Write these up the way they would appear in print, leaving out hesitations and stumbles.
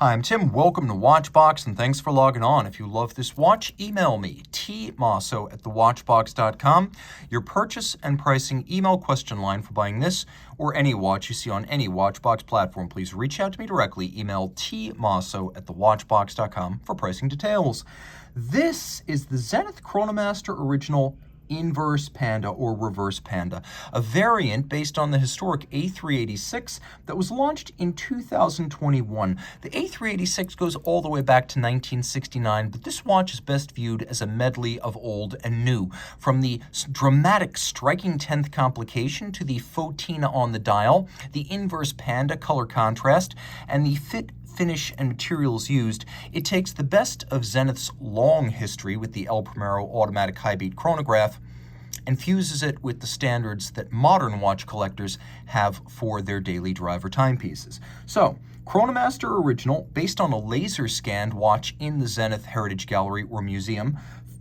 Hi, I'm Tim. Welcome to Watchbox, and thanks for logging on. If you love this watch, email me, tmosso@thewatchbox.com. Your purchase and pricing email question line for buying this or any watch you see on any Watchbox platform. Please reach out to me directly. Email tmosso@thewatchbox.com for pricing details. This is the Zenith Chronomaster Original Inverse Panda or Reverse Panda, a variant based on the historic A386 that was launched in 2021. The A386 goes all the way back to 1969, but this watch is best viewed as a medley of old and new. From the dramatic striking 10th complication to the photina on the dial, the Inverse Panda color contrast, and the fit, finish, and materials used, it takes the best of Zenith's long history with the El Primero automatic high-beat chronograph and fuses it with the standards that modern watch collectors have for their daily driver timepieces. So, Chronomaster Original, based on a laser-scanned watch in the Zenith Heritage Gallery or Museum,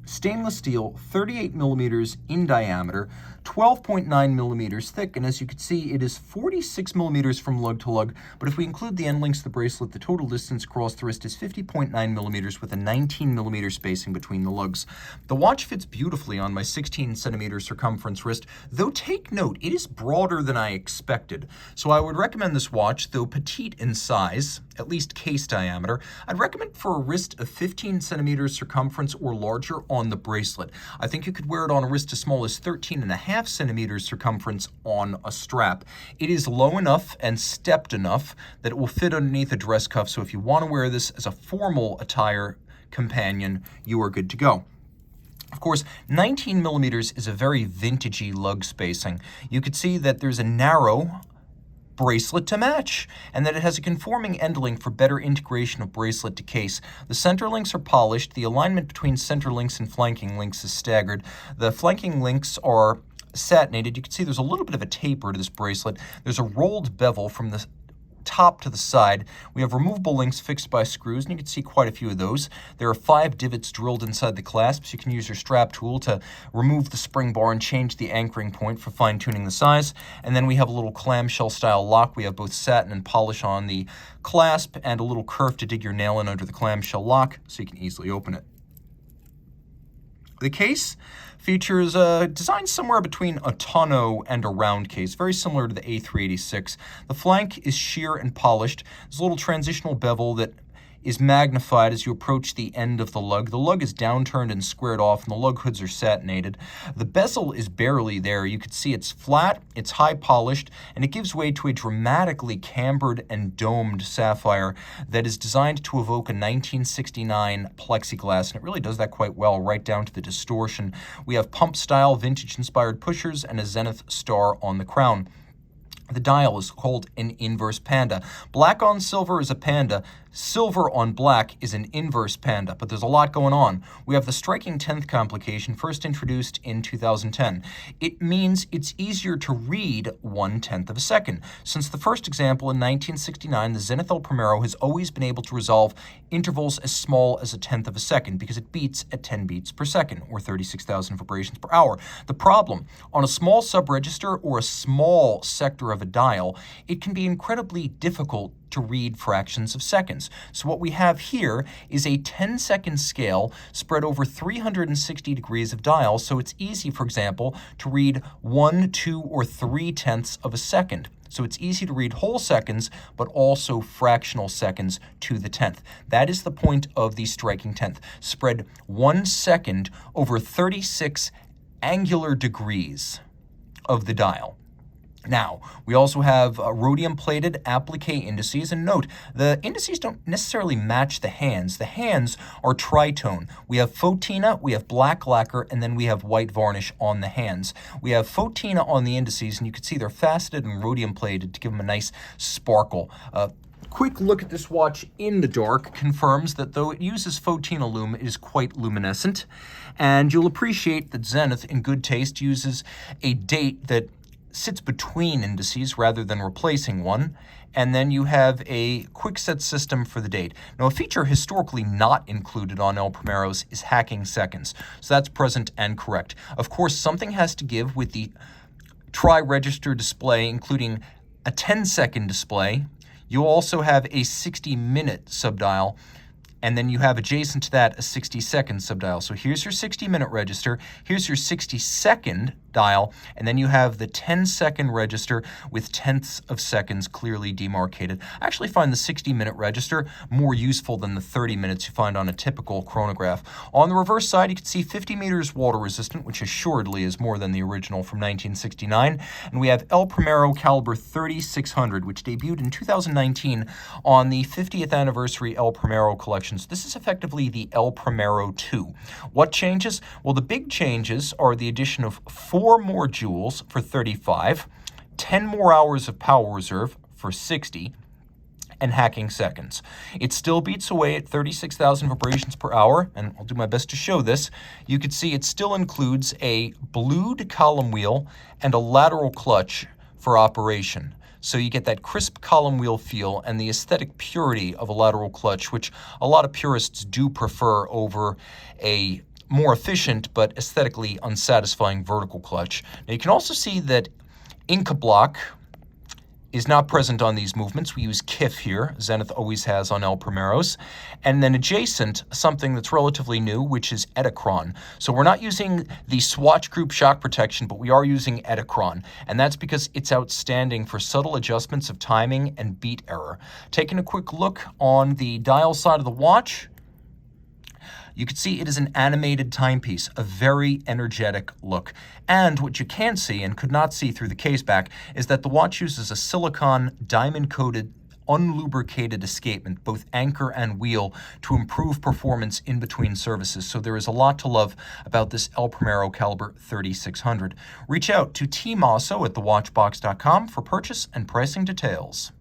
stainless steel, 38 millimeters in diameter, 12.9 millimeters thick, and as you can see, it is 46 millimeters from lug to lug, but if we include the end links of the bracelet, the total distance across the wrist is 50.9 millimeters with a 19 millimeter spacing between the lugs. The watch fits beautifully on my 16 centimeter circumference wrist, though take note, it is broader than I expected. So I would recommend this watch, though petite in size, at least case diameter. I'd recommend for a wrist of 15 centimeters circumference or larger on the bracelet. I think you could wear it on a wrist as small as 13.5 centimeters circumference on a strap. It is low enough and stepped enough that it will fit underneath a dress cuff, so if you want to wear this as a formal attire companion, you are good to go. Of course, 19 millimeters is a very vintagey lug spacing. You could see that there's a narrow bracelet to match, and that it has a conforming end link for better integration of bracelet to case. The center links are polished. The alignment between center links and flanking links is staggered. The flanking links are satinated. You can see there's a little bit of a taper to this bracelet. There's a rolled bevel from the top to the side. We have removable links fixed by screws, and you can see quite a few of those. There are 5 divots drilled inside the clasps. You can use your strap tool to remove the spring bar and change the anchoring point for fine-tuning the size. And then we have a little clamshell style lock. We have both satin and polish on the clasp and a little kerf to dig your nail in under the clamshell lock so you can easily open it. The case features a design somewhere between a tonneau and a round case, very similar to the A386. The flank is sheer and polished. There's a little transitional bevel that is magnified as you approach the end of the lug. The lug is downturned and squared off, and the lug hoods are satinated. The bezel is barely there. You can see it's flat, it's high polished, and it gives way to a dramatically cambered and domed sapphire that is designed to evoke a 1969 plexiglass, and it really does that quite well, right down to the distortion. We have pump-style, vintage-inspired pushers and a Zenith star on the crown. The dial is called an Inverse Panda. Black on silver is a Panda. Silver on black is an Inverse Panda, but there's a lot going on. We have the striking 10th complication, first introduced in 2010. It means it's easier to read 1/10 of a second. Since the first example in 1969, the Zenith El Primero has always been able to resolve intervals as small as 1/10 of a second because it beats at 10 beats per second, or 36,000 vibrations per hour. The problem, on a small subregister or a small sector of a dial, it can be incredibly difficult to read fractions of seconds. So what we have here is a 10-second scale spread over 360 degrees of dial, so it's easy, for example, to read 1, 2, or 3/10 of a second. So it's easy to read whole seconds, but also fractional seconds to the 10th. That is the point of the striking 10th. Spread 1 second over 36 angular degrees of the dial. Now, we also have rhodium-plated applique indices, and note, the indices don't necessarily match the hands. The hands are tritone. We have photina, we have black lacquer, and then we have white varnish on the hands. We have photina on the indices, and you can see they're faceted and rhodium-plated to give them a nice sparkle. Quick look at this watch in the dark confirms that though it uses photina lume, it is quite luminescent. And you'll appreciate that Zenith, in good taste, uses a date that sits between indices rather than replacing one, and then you have a quick set system for the date. Now, a feature historically not included on El Primeros is hacking seconds, so that's present and correct. Of course, something has to give with the tri-register display, including a 10-second display. You'll also have a 60-minute subdial, and then you have adjacent to that a 60-second subdial. So here's your 60-minute register, here's your 60-second dial, and then you have the 10-second register with tenths of seconds clearly demarcated. I actually find the 60-minute register more useful than the 30 minutes you find on a typical chronograph. On the reverse side, you can see 50 meters water resistant, which assuredly is more than the original from 1969. And we have El Primero caliber 3600, which debuted in 2019 on the 50th anniversary El Primero collection. So this is effectively the El Primero 2. What changes? Well, the big changes are the addition of 4 more joules for 35, 10 more hours of power reserve for 60, and hacking seconds. It still beats away at 36,000 vibrations per hour, and I'll do my best to show this. You can see it still includes a blued column wheel and a lateral clutch for operation. So you get that crisp column wheel feel and the aesthetic purity of a lateral clutch, which a lot of purists do prefer over a more efficient but aesthetically unsatisfying vertical clutch. Now you can also see that Inca block is not present on these movements. We use KIF here. Zenith always has on El Primeros. And then adjacent, something that's relatively new, which is Edachron. So we're not using the swatch group shock protection, but we are using Edachron. And that's because it's outstanding for subtle adjustments of timing and beat error. Taking a quick look on the dial side of the watch, you can see it is an animated timepiece, a very energetic look. And what you can see, and could not see through the case back, is that the watch uses a silicon diamond-coated, unlubricated escapement, both anchor and wheel, to improve performance in between services. So there is a lot to love about this El Primero caliber 3600. Reach out to Team Mosso at thewatchbox.com for purchase and pricing details.